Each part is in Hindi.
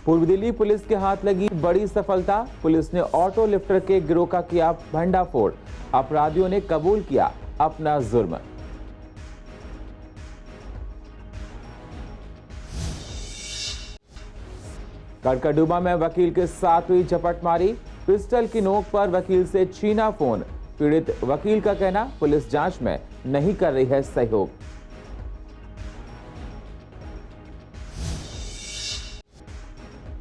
पूर्व दिल्ली पुलिस के हाथ लगी बड़ी सफलता। पुलिस ने ऑटो लिफ्टर के गिरोह का किया भंडाफोड़। अपराधियों ने कबूल किया अपना जुर्म। कड़कड़डूमा में वकील के साथ हुई झपटमारी। पिस्टल की नोक पर वकील से छीना फोन। पीड़ित वकील का कहना, पुलिस जांच में नहीं कर रही है सहयोग।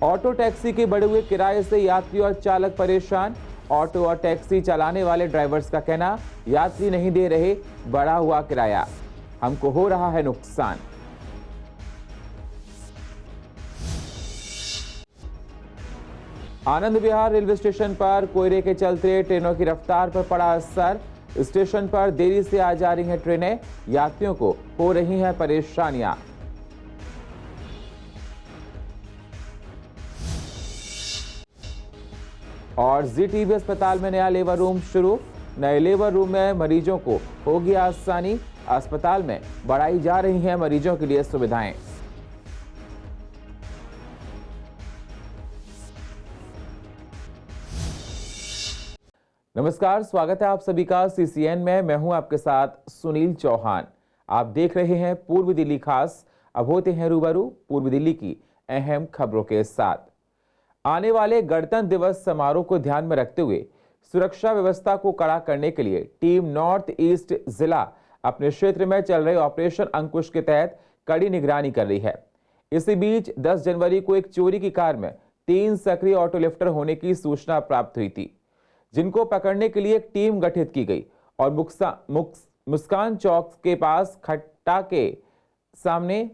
ऑटो टैक्सी के बढ़े हुए किराए से यात्री और चालक परेशान। ऑटो और टैक्सी चलाने वाले ड्राइवर्स का कहना, यात्री नहीं दे रहे बढ़ा हुआ किराया, हमको हो रहा है नुकसान। आनंद विहार रेलवे स्टेशन पर कोयले के चलते ट्रेनों की रफ्तार पर पड़ा असर। स्टेशन पर देरी से आ जा रही हैं ट्रेनें, यात्रियों को हो रही हैं परेशानियां। और जीटीबी अस्पताल में नया लेबर रूम शुरू। नए लेबर रूम में मरीजों को होगी आसानी। अस्पताल में बढ़ाई जा रही हैं मरीजों के लिए सुविधाएं। नमस्कार, स्वागत है आप सभी का सीसीएन में। मैं हूं आपके साथ सुनील चौहान। आप देख रहे हैं पूर्व दिल्ली खास। अब होते हैं रूबरू पूर्व दिल्ली की अहम खबरों के साथ। आने वाले गणतंत्र दिवस समारोह को ध्यान में रखते हुए सुरक्षा व्यवस्था को कड़ा करने के लिए टीम नॉर्थ ईस्ट जिला अपने क्षेत्र में चल रहे ऑपरेशन अंकुश के तहत कड़ी निगरानी कर रही है। इसी बीच 10 जनवरी को एक चोरी की कार में 3 सक्रिय ऑटो लिफ्टर होने की सूचना प्राप्त हुई थी, जिनको पकड़ने के लिए एक टीम गठित की गई और मुस्कान चौक के पास खट्टा के सामने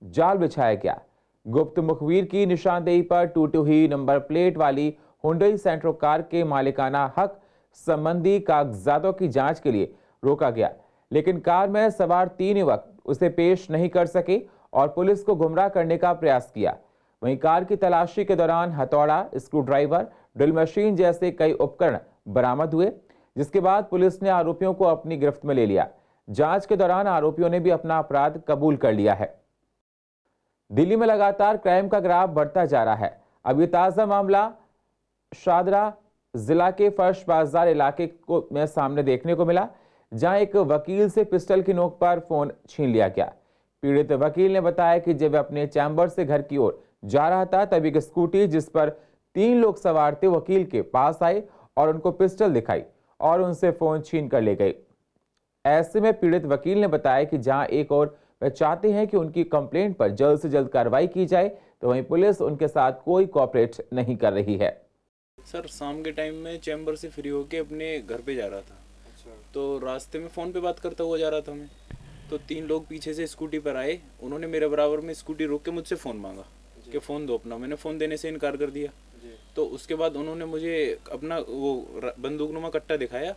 जाल बिछाया गया। गुप्त मुखबिर की निशानदेही पर टूटी हुई नंबर प्लेट वाली हुंडई सेंट्रो कार के मालिकाना हक संबंधी कागजातों की जांच के लिए रोका गया, लेकिन कार में सवार 3 युवक उसे पेश नहीं कर सके और पुलिस को गुमराह करने का प्रयास किया। वहीं कार की तलाशी के दौरान हथौड़ा, स्क्रूड्राइवर, ड्रिल मशीन जैसे कई उपकरण बरामद हुए, जिसके बाद पुलिस ने आरोपियों को अपनी गिरफ्त में ले लिया। जांच के दौरान आरोपियों ने भी अपना अपराध कबूल कर लिया है। दिल्ली में लगातार क्राइम का ग्राफ बढ़ता जा रहा है। अब ये ताजा मामला शादरा जिला के फर्श बाजार इलाके में सामने देखने को मिला, जहां एक वकील से पिस्टल की नोक पर फोन छीन लिया गया। पीड़ित वकील ने बताया कि जब अपने चैम्बर से घर की ओर जा रहा था, तभी एक स्कूटी जिस पर 3 लोग सवार थे वकील के पास आए और उनको पिस्टल दिखाई और उनसे फोन छीन कर ले गए। ऐसे में पीड़ित वकील ने बताया कि जहां एक और वे चाहते हैं कि उनकी कंप्लेंट पर जल्द से जल्द कार्रवाई की जाए, तो वहीं पुलिस उनके साथ कोई कोऑपरेट नहीं कर रही है। सर, शाम के टाइम में चैम्बर से फ्री होके अपने घर पे जा रहा था। अच्छा। तो रास्ते में फ़ोन पे बात करता हुआ जा रहा था मैं, तो 3 लोग पीछे से स्कूटी पर आए। उन्होंने मेरे बराबर में स्कूटी रोक के मुझसे फ़ोन मांगा कि फ़ोन दो अपना। मैंने फ़ोन देने से इनकार कर दिया। तो उसके बाद उन्होंने मुझे अपना वो बंदूकनुमा कट्टा दिखाया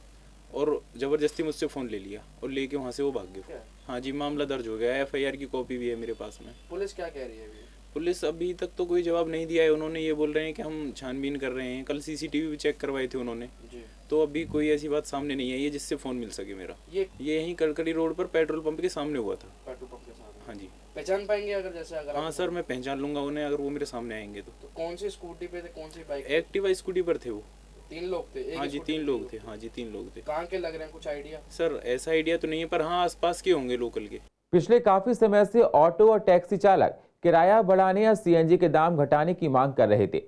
और ज़बरदस्ती मुझसे फ़ोन ले लिया और लेके वहाँ से वो भाग गए। हाँ जी, मामला दर्ज हो गया है। FIR की कॉपी भी है मेरे पास में। पुलिस क्या कह रही है अभी? पुलिस अभी तक तो कोई जवाब नहीं दिया है। उन्होंने ये बोल रहे हैं कि हम छानबीन कर रहे हैं। कल CCTV भी चेक करवाए थे उन्होंने जी। तो अभी कोई ऐसी बात सामने नहीं आई है जिससे फ़ोन मिल सके मेरा। ये यहीं कड़कड़ी रोड पर पेट्रोल पंप के सामने हुआ था। पेट्रोल पंप के सामने? हाँ जी। पहचान पाएंगे अगर जैसे अगर? हाँ सर, मैं पहचान लूंगा उन्हें अगर वो मेरे सामने आएंगे तो। कौन सी स्कूटी पे थे, कौन सी बाइक? एक्टिवा स्कूटी पर थे वो। 3 लोग थे? हाँ जी, 3 लोग थे। हाँ जी, 3 लोग थे। कहाँ के लग रहे हैं, कुछ आइडिया? सर, ऐसा आइडिया तो नहीं है, पर हाँ आसपास के होंगे, लोकल के। पिछले काफी समय से ऑटो और टैक्सी चालक किराया बढ़ाने या CNG के दाम घटाने की मांग कर रहे थे।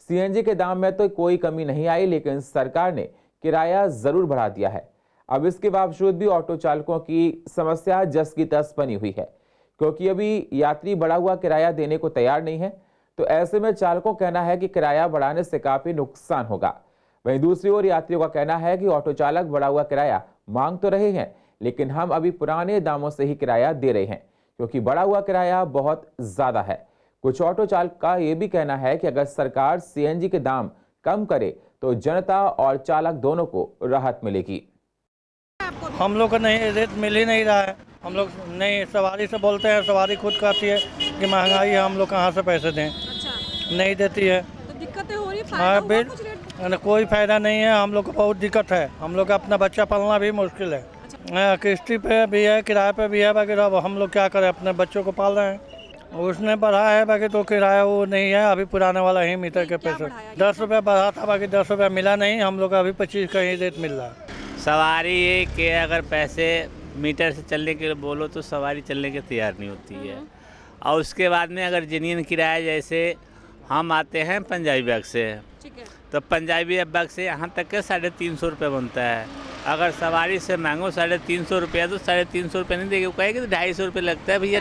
CNG के दाम में तो कोई कमी नहीं आई, लेकिन सरकार ने किराया जरूर बढ़ा दिया है। अब इसके बावजूद भी ऑटो चालकों की समस्या जस की तस बनी हुई है, क्योंकि अभी यात्री बढ़ा हुआ किराया देने को तैयार नहीं है। तो ऐसे में चालकों का कहना है कि किराया बढ़ाने से काफी नुकसान होगा। वहीं दूसरी ओर यात्रियों का कहना है कि ऑटो चालक बढ़ा हुआ किराया मांग तो रहे हैं, लेकिन हम अभी पुराने दामों से ही किराया दे रहे हैं, क्योंकि बढ़ा हुआ किराया बहुत ज्यादा है। कुछ ऑटो चालक का यह भी कहना है कि अगर सरकार CNG के दाम कम करे तो जनता और चालक दोनों को राहत मिलेगी। हम लोग को नहीं रेट मिल ही नहीं रहा है। हम लोग नहीं, सवारी से बोलते हैं, सवारी खुद कहती है कि महंगाई है, हम लोग कहाँ से पैसे दें। अच्छा। नहीं देती है तो दिक्कतें हो रही है। हाँ, बिल कोई फायदा नहीं है। हम लोग को बहुत दिक्कत है। हम लोग का अपना बच्चा पालना भी मुश्किल है। अच्छा। किस्ती पे भी है, किराए पे भी है, वगैरह। हम लोग क्या करें, अपने बच्चों को पाल रहे हैं। उसने बढ़ा है, बाकी तो किराया वो नहीं है, अभी पुराने वाला ही मीटर के पैसे 10 रुपये बढ़ा था, बाकी 10 रुपये मिला नहीं, हम लोग का अभी 25 का ही रेट मिल रहा है। सवारी ये कि अगर पैसे मीटर से चलने के लिए बोलो तो सवारी चलने के तैयार नहीं होती है। और उसके बाद में अगर जेन्युइन किराया, जैसे हम आते हैं पंजाबी बाग से, तो पंजाबी बाग से यहाँ तक के 350 रुपये बनता है। अगर सवारी से मांगो 350 रुपया तो 350 रुपये नहीं देगी, वो कहेगी तो 250 रुपये लगता है भैया।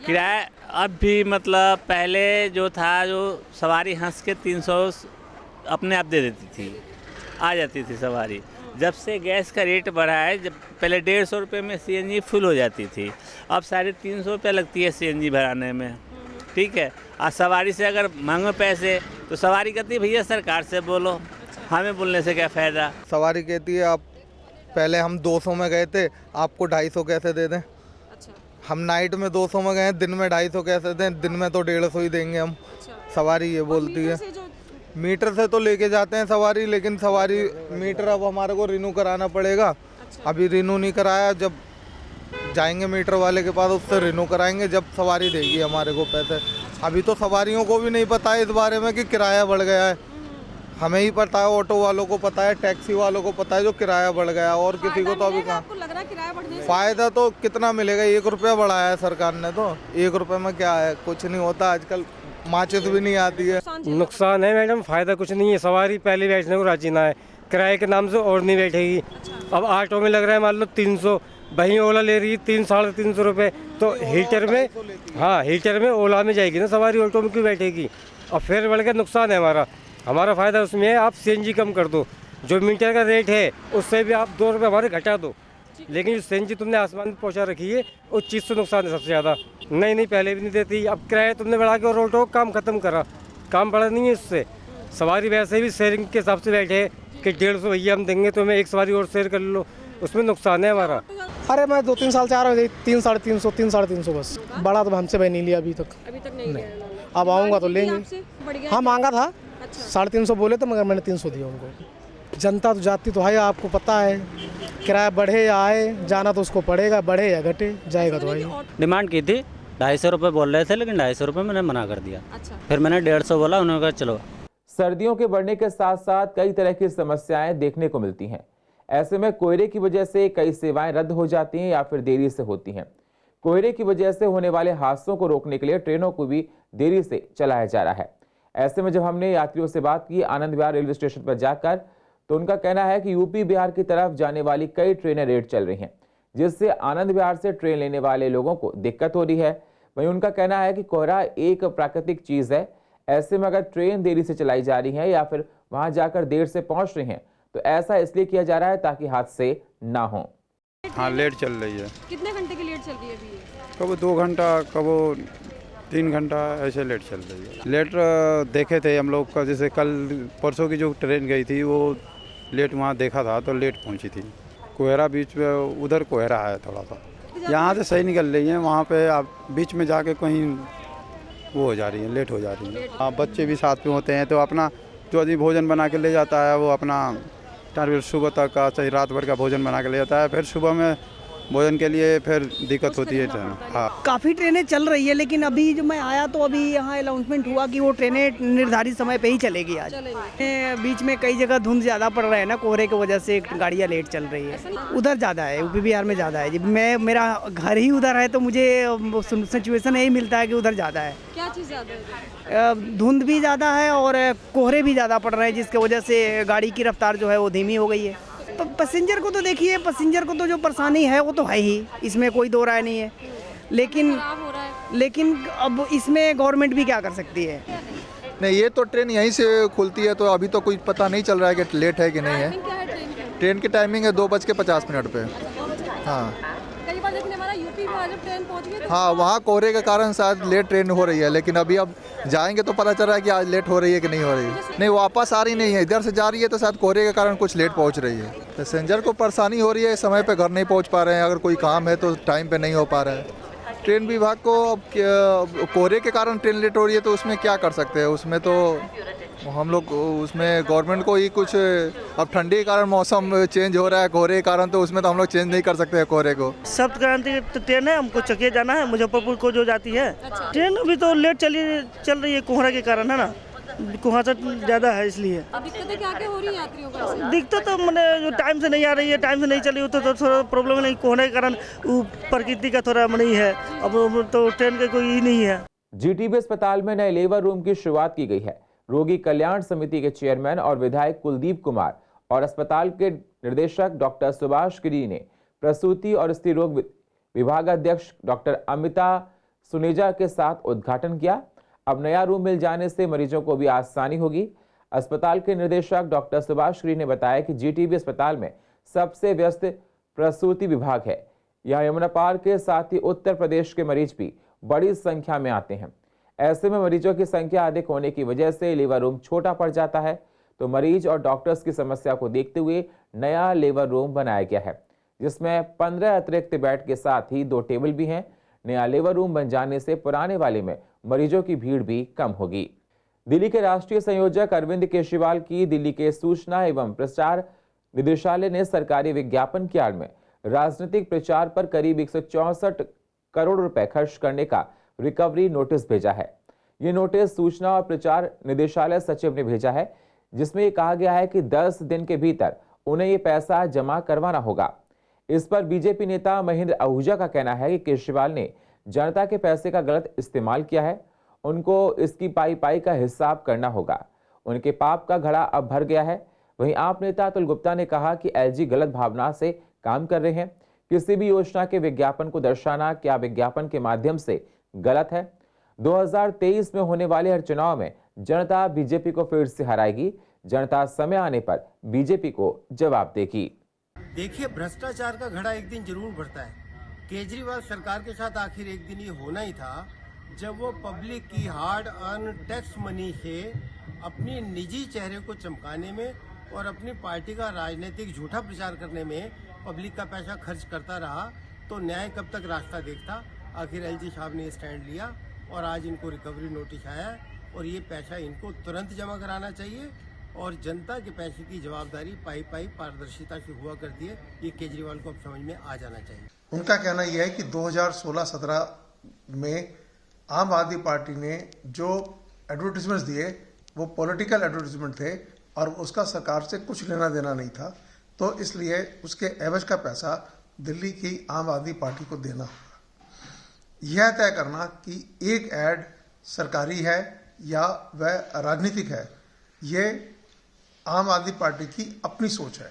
किराया अब भी मतलब पहले जो था, जो सवारी हंस के 300 अपने आप दे देती थी, आ जाती थी सवारी। जब से गैस का रेट बढ़ा है, जब पहले 150 रुपये में सीएनजी फुल हो जाती थी, अब 350 रुपये लगती है सीएनजी भराने में, ठीक है। और सवारी से अगर मांगो पैसे तो सवारी कहती है भैया सरकार से बोलो, हमें बोलने से क्या फ़ायदा। सवारी कहती है आप पहले हम 200 में गए थे, आपको 250 कैसे दे दें। अच्छा। हम नाइट में 200 में गए, दिन में 250 कैसे दें, दिन में तो 150 ही देंगे हम। सवारी ये बोलती है। मीटर से तो लेके जाते हैं सवारी, लेकिन सवारी मीटर अब हमारे को रिन्यू कराना पड़ेगा। अभी रिन्यू नहीं कराया, जब जाएंगे मीटर वाले के पास उससे रिन्यू कराएंगे, जब सवारी देगी हमारे को पैसे। अभी तो सवारियों को भी नहीं पता है इस बारे में कि किराया बढ़ गया है। हमें ही पता है, ऑटो वालों को पता है, टैक्सी वालों को पता है जो किराया बढ़ गया, और किसी को तो अभी कहाँ। फ़ायदा तो कितना मिलेगा, 1 रुपया बढ़ाया है सरकार ने, तो 1 रुपये में क्या है, कुछ नहीं होता। आजकल माचिस भी नहीं आती है। नुकसान है मैडम, फ़ायदा कुछ नहीं है। सवारी पहले बैठने को राजी ना है, किराए के नाम से और नहीं बैठेगी। अब ऑटो में लग रहा है मान लो 300, वहीं ओला ले रही है 300-350 रुपये, तो हीटर में, हाँ हीटर में ओला में जाएगी ना सवारी, ऑटो में क्यों बैठेगी। और फिर बढ़ के नुकसान है हमारा फ़ायदा उसमें है, आप सीएनजी कम कर दो, जो मीटर का रेट है उससे भी आप 2 रुपये हमारे घटा दो, लेकिन जो सीएनजी तुमने आसमान में पहुंचा रखी है उस चीज़ से नुकसान है सबसे ज़्यादा। नहीं पहले भी नहीं देती, अब किराया तुमने बढ़ा के और ऑटो काम ख़त्म करा, काम बढ़ा नहीं है इससे। सवारी वैसे भी शेयरिंग के हिसाब से बैठे कि 150 भैया हम देंगे, तो मैं एक सवारी और शेयर कर लो, उसमें नुकसान है हमारा। अरे मैं 2-3 साल से आ रहा हूँ, 300-350 बस। बड़ा तो हमसे भाई नहीं लिया अभी तक नहीं। अब आऊँगा तो लेंगे। हाँ मांगा था, 350 बोले तो, मगर मैंने 300 दिया उनको। जनता तो जाती तो है, आपको पता है, किराया बढ़े या आए, जाना तो उसको पड़ेगा, बढ़े या घटे, जाएगा तो भाई। डिमांड की थी 250 रुपये बोल रहे थे, लेकिन 250 रुपये मैंने मना कर दिया। फिर मैंने 150 बोला, उन्होंने कहा चलो। सर्दियों के बढ़ने के साथ साथ कई तरह की समस्याएं देखने को मिलती हैं। ऐसे में कोहरे की वजह से कई सेवाएं रद्द हो जाती हैं या फिर देरी से होती हैं। कोहरे की वजह से होने वाले हादसों को रोकने के लिए ट्रेनों को भी देरी से चलाया जा रहा है। ऐसे में जब हमने यात्रियों से बात की आनंद विहार रेलवे स्टेशन पर जाकर, तो उनका कहना है कि यूपी बिहार की तरफ जाने वाली कई ट्रेनें लेट चल रही हैं, जिससे आनंद विहार से ट्रेन लेने वाले लोगों को दिक्कत हो रही है। वहीं उनका कहना है कि कोहरा एक प्राकृतिक चीज है, ऐसे में अगर ट्रेन देरी से चलाई जा रही है या फिर वहां जाकर देर से पहुंच रही हैं, तो ऐसा इसलिए किया जा रहा है ताकि हादसे ना हो। हाँ लेट चल रही है। कितने घंटे की लेट चल रही है अभी ये? कब 2 घंटा, कब 3 घंटा, ऐसे लेट चल रही है। लेट देखे थे हम लोग का, जैसे कल परसों की जो ट्रेन गई थी वो लेट वहाँ देखा था तो लेट पहुँची थी। कोहरा बीच में, उधर कोहरा है थोड़ा सा, यहाँ से सही निकल रही है, वहाँ पे आप बीच में जाके कहीं वो हो जा रही है, लेट हो जा रही है। हाँ बच्चे भी साथ में होते हैं, तो अपना जो आदमी भोजन बना के ले जाता है वो अपना सुबह तक का चाहे रात भर का भोजन बना के ले जाता है, फिर सुबह में भोजन के लिए फिर दिक्कत होती है। हाँ काफ़ी ट्रेनें चल रही है, लेकिन अभी जब मैं आया तो अभी यहाँ अनाउंसमेंट हुआ कि वो ट्रेनें निर्धारित समय पे ही चलेगी आज। बीच में कई जगह धुंध ज़्यादा पड़ रहा है ना, कोहरे की वजह से गाड़ियाँ लेट चल रही है। उधर ज़्यादा है, यूपी बिहार में ज़्यादा है। मेरा घर ही उधर है, तो मुझे सिचुएशन यही मिलता है कि उधर ज़्यादा है। क्या चीज़ ज़्यादा है? धुंध भी ज़्यादा है और कोहरे भी ज़्यादा पड़ रहे हैं, जिसकी वजह से गाड़ी की रफ्तार जो है वो धीमी हो गई है। तो पैसेंजर को तो देखिए, पैसेंजर को तो जो परेशानी है वो तो है ही, इसमें कोई दो राय नहीं है, लेकिन अब इसमें गवर्नमेंट भी क्या कर सकती है। नहीं, ये तो ट्रेन यहीं से खुलती है, तो अभी तो कोई पता नहीं चल रहा है कि लेट है कि नहीं है। ट्रेन की टाइमिंग है 2:50 पे। हाँ कई बार देखने वाला यूपी में जब ट्रेन पहुंच गई, हाँ वहाँ कोहरे के कारण शायद लेट ट्रेन हो रही है, लेकिन अभी अब जाएंगे तो पता चल रहा है कि आज लेट हो रही है कि नहीं हो रही है। नहीं वापस आ रही नहीं है, इधर से जा रही है, तो शायद कोहरे के कारण कुछ लेट पहुँच रही है। पैसेंजर को परेशानी हो रही है, समय पे घर नहीं पहुँच पा रहे हैं, अगर कोई काम है तो टाइम पे नहीं हो पा रहा है। ट्रेन विभाग को अब कोहरे के कारण ट्रेन लेट हो रही है, तो उसमें क्या कर सकते हैं, उसमें तो हम लोग उसमें गवर्नमेंट को ही कुछ, अब ठंडी के कारण मौसम चेंज हो रहा है, कोहरे के कारण, तो उसमें तो हम लोग चेंज नहीं कर सकते हैं कोहरे को। सप्त क्रांति ट्रेन है, हमको चकिया जाना है, मुजफ्फरपुर को जो जाती है। ट्रेन अभी तो लेट चल रही है, कोहरा के कारण है ना, कुहासा ज़्यादा है इसलिए। दिक्कतें क्या क्या हो रही है यात्रियों को? दिक्कत तो मैंने जो टाइम से नहीं आ रही है, टाइम से नहीं चली हो तो थोड़ा प्रॉब्लम नहीं, कोहरे के कारण प्रकृति का थोड़ा नहीं है, अब तो ट्रेन का कोई ही नहीं है। जीटीबी अस्पताल में नए लेबर रूम की शुरुआत की गई है। रोगी कल्याण समिति के चेयरमैन और विधायक कुलदीप कुमार और अस्पताल के निर्देशक डॉक्टर सुभाष गिरी ने प्रसूति और स्त्री रोग विभागाध्यक्ष डॉक्टर अमिता सुनेजा के साथ उद्घाटन किया। अब नया रूम मिल जाने से मरीजों को भी आसानी होगी। अस्पताल के निदेशक डॉक्टर सुभाष गिरी ने बताया कि जीटीबी अस्पताल में सबसे व्यस्त प्रसूति विभाग है। यहाँ यमुना पार के साथ ही उत्तर प्रदेश के मरीज भी बड़ी संख्या में आते हैं। ऐसे में मरीजों की संख्या अधिक होने की वजह से लेबर रूम छोटा पड़ जाता है, तो मरीज और डॉक्टर्स की समस्या को देखते हुए नया लेबर रूम बनाया गया है, जिसमें 15 अतिरिक्त बेड के साथ ही 2 टेबल भी हैं। नया लेबर रूम बन जाने से पुराने वाले में मरीजों की भीड़ भी कम होगी। दिल्ली के राष्ट्रीय संयोजक अरविंद केजरीवाल की दिल्ली के सूचना एवं प्रचार निदेशालय ने सरकारी विज्ञापन की आड़ में राजनीतिक प्रचार पर करीब 164 करोड़ रुपए खर्च करने का रिकवरी नोटिस भेजा है। ये नोटिस सूचना और प्रचार निदेशालय सचिव ने भेजा है, जिसमें ये कहा गया है कि 10 दिन के भीतर उन्हें ये पैसा जमा करवाना होगा। इस पर बीजेपी नेता महेंद्र आहूजा का कहना है कि केजरीवाल ने जनता के पैसे का गलत इस्तेमाल किया है, उनको इसकी पाई पाई का हिसाब करना होगा। उनके पाप का घड़ा अब भर गया है। वहीं आप नेता अतुल गुप्ता ने कहा कि एलजी गलत भावना से काम कर रहे हैं। किसी भी योजना के विज्ञापन को दर्शाना क्या विज्ञापन के माध्यम से गलत है। 2023 में होने वाले हर चुनाव में जनता बीजेपी को फिर से हराएगी। जनता समय आने पर बीजेपी को जवाब देगी। देखिए, भ्रष्टाचार का घड़ा एक दिन जरूर भरता है। केजरीवाल सरकार के साथ आखिर एक दिन ये होना ही था जब वो पब्लिक की हार्ड अर्न टैक्स मनी से अपनी निजी चेहरे को चमकाने में और अपनी पार्टी का राजनीतिक झूठा प्रचार करने में पब्लिक का पैसा खर्च करता रहा, तो न्याय कब तक रास्ता देखता। आखिर एलजी साहब ने स्टैंड लिया और आज इनको रिकवरी नोटिस आया है और ये पैसा इनको तुरंत जमा कराना चाहिए और जनता के पैसे की जवाबदारी पाई पाई पारदर्शिता से हुआ करती है। ये केजरीवाल को अब समझ में आ जाना चाहिए। उनका कहना यह है कि 2016-17 में आम आदमी पार्टी ने जो एडवर्टीजमेंट्स दिए वो पॉलिटिकल एडवर्टीजमेंट थे और उसका सरकार से कुछ लेना देना नहीं था, तो इसलिए उसके एवज का पैसा दिल्ली की आम आदमी पार्टी को देना होगा। यह तय करना कि एक ऐड सरकारी है या वह राजनीतिक है, ये आम आदमी पार्टी की अपनी सोच है।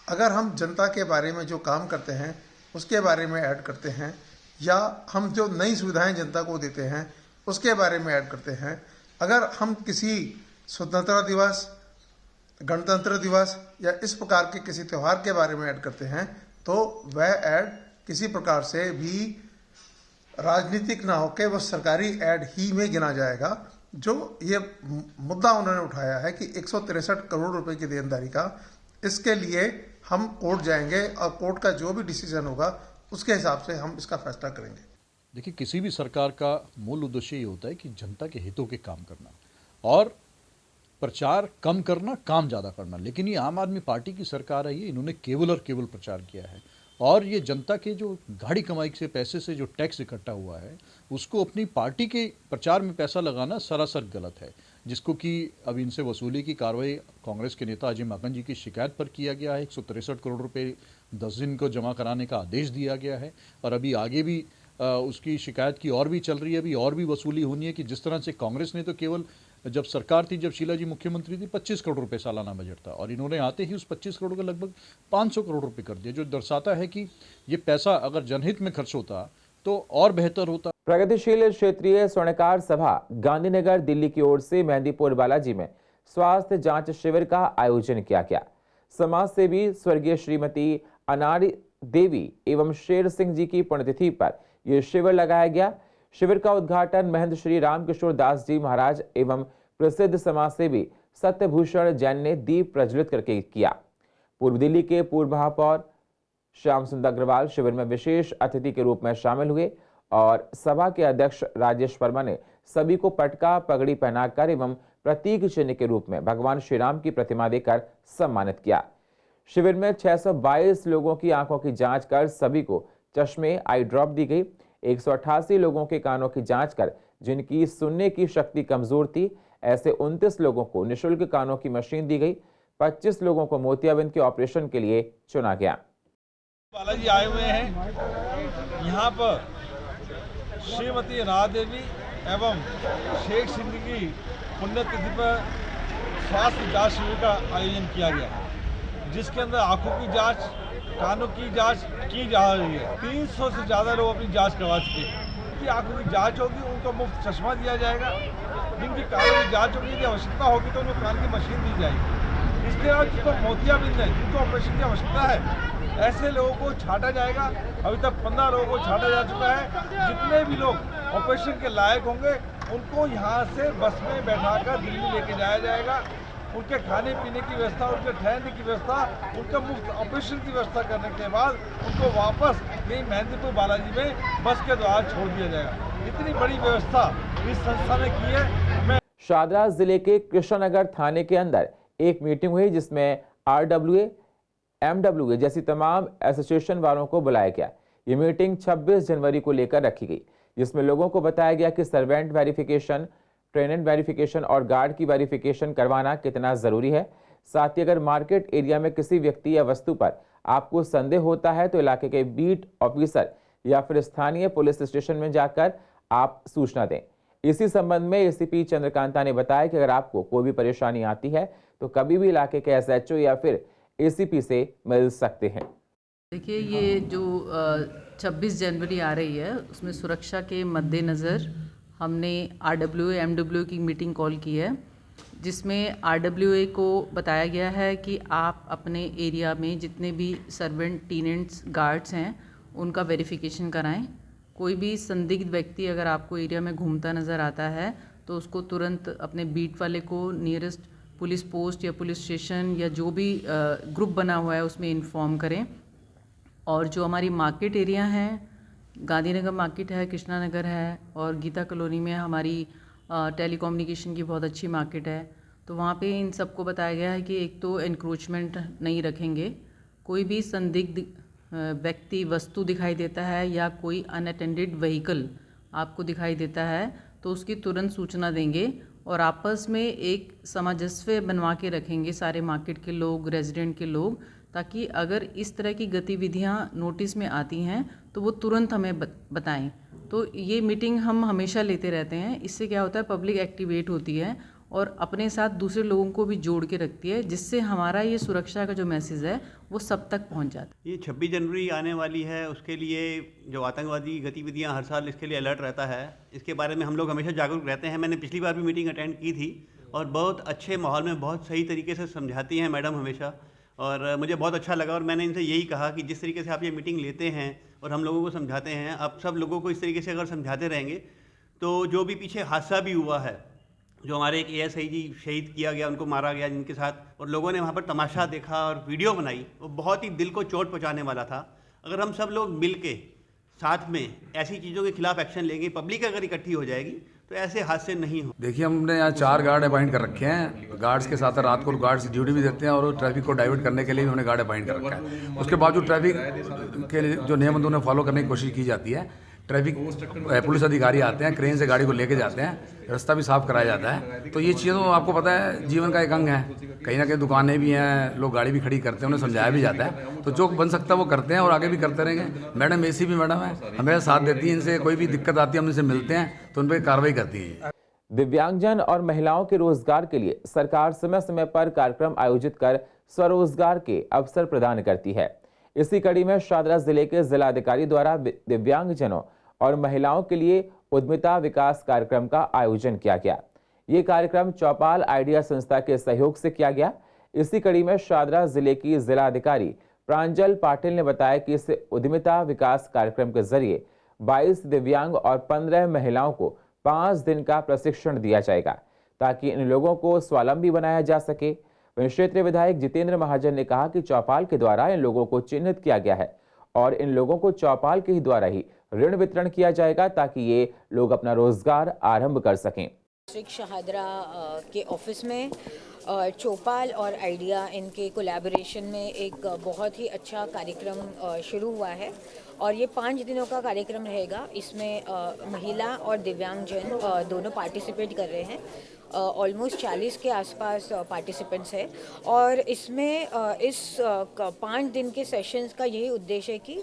अगर हम जनता के बारे में जो काम करते हैं उसके बारे में ऐड करते हैं या हम जो नई सुविधाएं जनता को देते हैं उसके बारे में ऐड करते हैं, अगर हम किसी स्वतंत्रता दिवस, गणतंत्र दिवस या इस प्रकार के किसी त्यौहार के बारे में ऐड करते हैं, तो वह ऐड किसी प्रकार से भी राजनीतिक ना होकर वह सरकारी ऐड ही में गिना जाएगा। जो ये मुद्दा उन्होंने उठाया है कि 163 करोड़ रुपए की देनदारी का, इसके लिए हम कोर्ट जाएंगे और कोर्ट का जो भी डिसीजन होगा उसके हिसाब से हम इसका फैसला करेंगे। देखिए, किसी भी सरकार का मूल उद्देश्य ये होता है कि जनता के हितों के काम करना और प्रचार कम करना, काम ज़्यादा करना। लेकिन ये आम आदमी पार्टी की सरकार है, ये इन्होंने केवल और केवल प्रचार किया है और ये जनता के जो गाड़ी कमाई से पैसे से जो टैक्स इकट्ठा हुआ है उसको अपनी पार्टी के प्रचार में पैसा लगाना सरासर गलत है, जिसको कि अब इनसे वसूली की कार्रवाई कांग्रेस के नेता अजय माकन जी की शिकायत पर किया गया है। 163 करोड़ रुपए 10 दिन को जमा कराने का आदेश दिया गया है और अभी आगे भी उसकी शिकायत की और भी चल रही है, अभी और भी वसूली होनी है। कि जिस तरह से कांग्रेस ने तो केवल जब सरकार थी, जब शीला जी मुख्यमंत्री थी, 25 करोड़ रुपए सालाना बजट था और इन्होंने आते ही उस 25 करोड़ का लगभग 500 करोड़ रुपए कर दिया, जो दर्शाता है कि ये पैसा अगर जनहित में खर्च होता तो और बेहतर होता। प्रगतिशील क्षेत्रीय स्वर्णकार सभा गांधीनगर दिल्ली की ओर से मेहंदीपुर बालाजी में स्वास्थ्य जांच शिविर का आयोजन किया गया। समाज सेवी स्वर्गीय श्रीमती अनारी देवी एवं शेर सिंह जी की पुण्यतिथि पर यह शिविर लगाया गया। शिविर का उद्घाटन महंत श्री रामकिशोर दास जी महाराज एवं प्रसिद्ध समाजसेवी सत्यभूषण जैन ने दीप प्रज्वलित करके किया। पूर्व दिल्ली के पूर्व महापौर श्याम सुंदर अग्रवाल शिविर में विशेष अतिथि के रूप में शामिल हुए और सभा के अध्यक्ष राजेश वर्मा ने सभी को पटका पगड़ी पहनाकर एवं प्रतीक चिन्ह के रूप में भगवान श्री राम की प्रतिमा देकर सम्मानित किया। शिविर में 622 लोगों की आंखों की जांच कर सभी को चश्मे आई ड्रॉप दी गई। 188 लोगों के कानों की जांच कर जिनकी सुनने की शक्ति कमजोर थी, ऐसे 29 लोगों को निःशुल्क कानों की मशीन दी गई। 25 लोगों को मोतियाबिंद के ऑपरेशन के लिए चुना गया। बालाजी आए हुए हैं। यहाँ पर श्रीमती राधा देवी एवं शेख सिंह की पुण्यतिथि पर स्वास्थ्य जांच शिविर का आयोजन किया गया, जिसके अंदर आंखों की जांच, कानों की जांच की जा रही है। 300 से ज़्यादा लोग अपनी जांच करवा चुके हैं। जिनकी आंखों की जांच होगी उनको मुफ्त चश्मा दिया जाएगा। जिनकी कानों की जांच होगी, यदि आवश्यकता होगी तो उनको कान की मशीन दी जाएगी। इसके अलावा जिनको मोतियाबिंद है, जिनको ऑपरेशन की आवश्यकता है, ऐसे लोगों को छांटा जाएगा। अभी तक 15 लोगों को छांटा जा चुका है। जितने भी लोग ऑपरेशन के लायक होंगे उनको यहाँ से बस में बैठाकर दिल्ली लेके जाया जाएगा। उनके खाने पीने की व्यवस्था, उनके ठहरने की व्यवस्था, उनका मुफ्त ऑपरेशन की व्यवस्था करने के बाद उनको वापस यही मेहंदीपुर बालाजी में बस के द्वारा छोड़ दिया जाएगा। इतनी बड़ी व्यवस्था इस संस्था ने की है। शादरा जिले के कृष्णनगर थाने के अंदर एक मीटिंग हुई, जिसमें RWA, MWA जैसी तमाम एसोसिएशन वालों को बुलाया गया। ये मीटिंग 26 जनवरी को लेकर रखी गई, जिसमें लोगों को बताया गया कि सर्वेंट वेरिफिकेशन, ट्रेनेंट वेरिफिकेशन और गार्ड की वेरिफिकेशन करवाना कितना ज़रूरी है। साथ ही अगर मार्केट एरिया में किसी व्यक्ति या वस्तु पर आपको संदेह होता है तो इलाके के बीट ऑफिसर या फिर स्थानीय पुलिस स्टेशन में जाकर आप सूचना दें। इसी संबंध में ACP चंद्रकांता ने बताया कि अगर आपको कोई भी परेशानी आती है तो कभी भी इलाके के SHO या फिर ACP से मिल सकते हैं। देखिए, ये जो 26 जनवरी आ रही है, उसमें सुरक्षा के मद्देनज़र हमने RWA, MWA की मीटिंग कॉल की है, जिसमें RWA को बताया गया है कि आप अपने एरिया में जितने भी सर्वेंट, टेनेंट्स, गार्ड्स हैं, उनका वेरिफिकेशन कराएं। कोई भी संदिग्ध व्यक्ति अगर आपको एरिया में घूमता नज़र आता है तो उसको तुरंत अपने बीट वाले को नियरेस्ट पुलिस पोस्ट या पुलिस स्टेशन या जो भी ग्रुप बना हुआ है उसमें इन्फॉर्म करें। और जो हमारी मार्केट एरिया हैं, गांधीनगर मार्केट है, कृष्णा नगर है और गीता कॉलोनी में हमारी टेलीकम्युनिकेशन की बहुत अच्छी मार्केट है, तो वहाँ पे इन सबको बताया गया है कि एक तो एनक्रोचमेंट नहीं रखेंगे। कोई भी संदिग्ध व्यक्ति, वस्तु दिखाई देता है या कोई अनअटेंडेड व्हीकल आपको दिखाई देता है तो उसकी तुरंत सूचना देंगे और आपस में एक सामंजस्य बनवा के रखेंगे सारे मार्केट के लोग, रेजिडेंट के लोग, ताकि अगर इस तरह की गतिविधियां नोटिस में आती हैं तो वो तुरंत हमें बताएं। तो ये मीटिंग हम हमेशा लेते रहते हैं। इससे क्या होता है, पब्लिक एक्टिवेट होती है और अपने साथ दूसरे लोगों को भी जोड़ के रखती है, जिससे हमारा ये सुरक्षा का जो मैसेज है वो सब तक पहुंच जाता है। ये 26 जनवरी आने वाली है, उसके लिए जो आतंकवादी गतिविधियां हर साल इसके लिए अलर्ट रहता है, इसके बारे में हम लोग हमेशा जागरूक रहते हैं। मैंने पिछली बार भी मीटिंग अटेंड की थी और बहुत अच्छे माहौल में बहुत सही तरीके से समझाती हैं मैडम हमेशा, और मुझे बहुत अच्छा लगा। और मैंने इनसे यही कहा कि जिस तरीके से आप ये मीटिंग लेते हैं और हम लोगों को समझाते हैं, आप सब लोगों को इस तरीके से अगर समझाते रहेंगे तो जो भी पीछे हादसा भी हुआ है, जो हमारे एक ASI जी शहीद किया गया, उनको मारा गया जिनके साथ, और लोगों ने वहाँ पर तमाशा देखा और वीडियो बनाई, वो बहुत ही दिल को चोट पहुँचाने वाला था। अगर हम सब लोग मिल के साथ में ऐसी चीज़ों के खिलाफ एक्शन लेंगे, पब्लिक अगर इकट्ठी हो जाएगी तो ऐसे हादसे नहीं हो। देखिए, हमने यहाँ 4 गार्ड अपॉइंट कर रखे हैं। गार्ड्स के साथ रात को गार्ड्स ड्यूटी भी देते हैं और ट्रैफिक को डाइवर्ट करने के लिए भी हमने गार्ड अपॉइंट कर रखा है। उसके बावजूद ट्रैफिक के जो नियम उन्हें फॉलो करने की कोशिश की जाती है। ट्रैफिक पुलिस अधिकारी आते हैं, क्रेन से गाड़ी को लेके जाते हैं, रास्ता भी साफ कराया जाता है। तो ये चीज़ें तो आपको पता है जीवन का एक अंग है। कहीं ना कहीं दुकानें भी हैं, लोग गाड़ी भी खड़ी करते हैं, उन्हें समझाया भी जाता है। तो जो बन सकता है वो करते हैं और आगे भी करते रहेंगे। मैडम ACP मैडम है, हमें साथ देती है। इनसे कोई भी दिक्कत आती है, हम इनसे मिलते हैं तो उन पर कार्रवाई करती है। दिव्यांगजन और महिलाओं के रोजगार के लिए सरकार समय समय पर कार्यक्रम आयोजित कर स्वरोजगार के अवसर प्रदान करती है। इसी कड़ी में शादरा जिले के जिलाधिकारी द्वारा दिव्यांगजनों और महिलाओं के लिए उद्यमिता विकास कार्यक्रम का आयोजन किया गया। ये कार्यक्रम चौपाल आइडिया संस्था के सहयोग से किया गया। इसी कड़ी में शादरा जिले की जिलाधिकारी प्रांजल पाटिल ने बताया कि इस उद्यमिता विकास कार्यक्रम के जरिए 22 दिव्यांग और 15 महिलाओं को 5 दिन का प्रशिक्षण दिया जाएगा, ताकि इन लोगों को स्वावलंबी बनाया जा सके। वहीं क्षेत्रीय विधायक जितेंद्र महाजन ने कहा कि चौपाल के द्वारा इन लोगों को चिन्हित किया गया है और इन लोगों को चौपाल के ही द्वारा ही ऋण वितरण किया जाएगा, ताकि ये लोग अपना रोजगार आरंभ कर सकें। डिस्ट्रिक्ट शाहदरा के ऑफिस में चौपाल और आइडिया इनके कोलैबोरेशन में एक बहुत ही अच्छा कार्यक्रम शुरू हुआ है और ये 5 दिनों का कार्यक्रम रहेगा। इसमें महिला और दिव्यांगजन दोनों पार्टिसिपेट कर रहे हैं। ऑलमोस्ट 40 के आसपास पार्टिसिपेंट्स हैं और इसमें इस 5 दिन के सेशंस का यही उद्देश्य है कि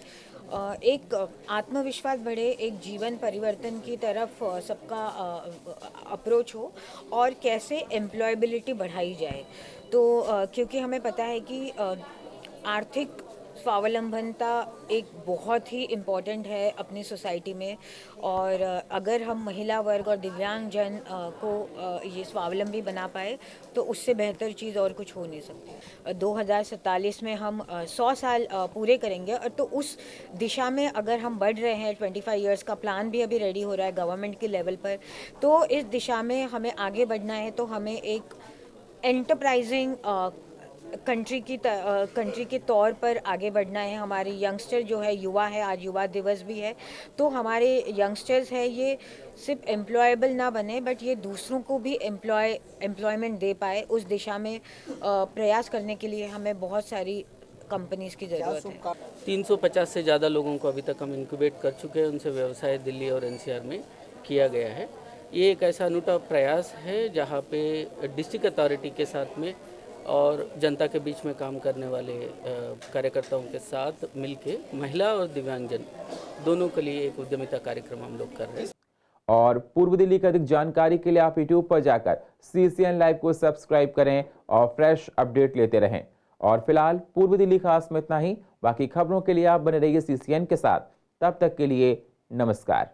एक आत्मविश्वास बढ़े, एक जीवन परिवर्तन की तरफ सबका अप्रोच हो और कैसे एम्प्लॉयबिलिटी बढ़ाई जाए। तो क्योंकि हमें पता है कि आर्थिक स्वावलंबनता एक बहुत ही इम्पॉर्टेंट है अपनी सोसाइटी में और अगर हम महिला वर्ग और दिव्यांगजन को ये स्वावलंबी बना पाए तो उससे बेहतर चीज़ और कुछ हो नहीं सकती। 2047 में हम 100 साल पूरे करेंगे और तो उस दिशा में अगर हम बढ़ रहे हैं, 25 इयर्स का प्लान भी अभी रेडी हो रहा है गवर्नमेंट के लेवल पर, तो इस दिशा में हमें आगे बढ़ना है। तो हमें एक एंटरप्राइजिंग कंट्री के तौर पर आगे बढ़ना है। हमारे यंगस्टर जो है, युवा है, आज युवा दिवस भी है, तो हमारे यंगस्टर्स है ये सिर्फ एम्प्लॉयबल ना बने बट ये दूसरों को भी एम्प्लॉयमेंट दे पाए। उस दिशा में प्रयास करने के लिए हमें बहुत सारी कंपनीज की ज़रूरत है। 350 से ज़्यादा लोगों को अभी तक हम इंक्यूबेट कर चुके हैं, उनसे व्यवसाय दिल्ली और एनसीआर में किया गया है। ये एक ऐसा अनूठा प्रयास है जहाँ पे डिस्ट्रिक्ट अथॉरिटी के साथ में और जनता के बीच में काम करने वाले कार्यकर्ताओं के साथ मिलके महिला और दिव्यांगजन दोनों के लिए एक उद्यमिता कार्यक्रम हम लोग कर रहे हैं। और पूर्व दिल्ली की अधिक जानकारी के लिए आप यूट्यूब पर जाकर CCN लाइव को सब्सक्राइब करें और फ्रेश अपडेट लेते रहें। और फिलहाल पूर्व दिल्ली खास में इतना ही। बाकी खबरों के लिए आप बने रहिए CCN के साथ। तब तक के लिए नमस्कार।